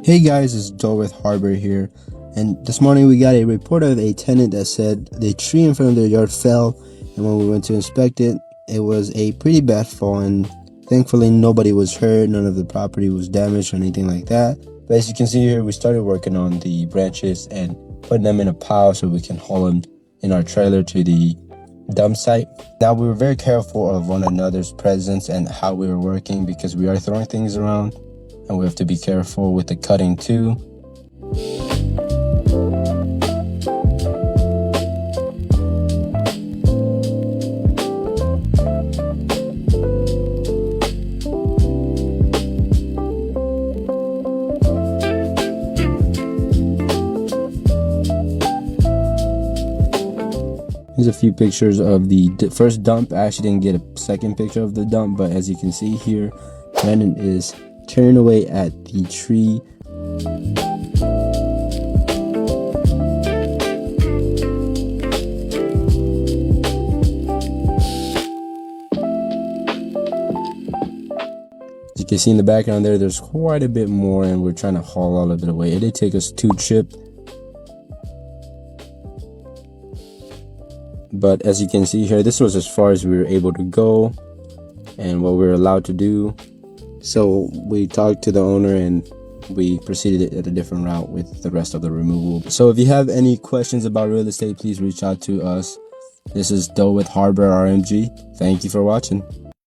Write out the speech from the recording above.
Hey guys, it's Joel with Harbor here, and this morning we got a report of a tenant that said the tree in front of their yard fell, and when we went to inspect it, it was a pretty bad fall, and thankfully nobody was hurt, none of the property was damaged or anything like that. But as you can see here, we started working on the branches and putting them in a pile so we can haul them in our trailer to the dump site. Now, we were very careful of one another's presence and how we were working because we are throwing things around, and we have to be careful with the cutting too. Here's a few pictures of the first dump. I actually didn't get a second picture of the dump, but as you can see here, Brandon is tearing away at the tree. As you can see in the background there's quite a bit more, and we're trying to haul all of it away. It did take us 2 trips. But as you can see here, this was as far as we were able to go and what we were allowed to do. So we talked to the owner and we proceeded at a different route with the rest of the removal. So if you have any questions about real estate, please reach out to us. This is Doe with Harbor RMG. Thank you for watching.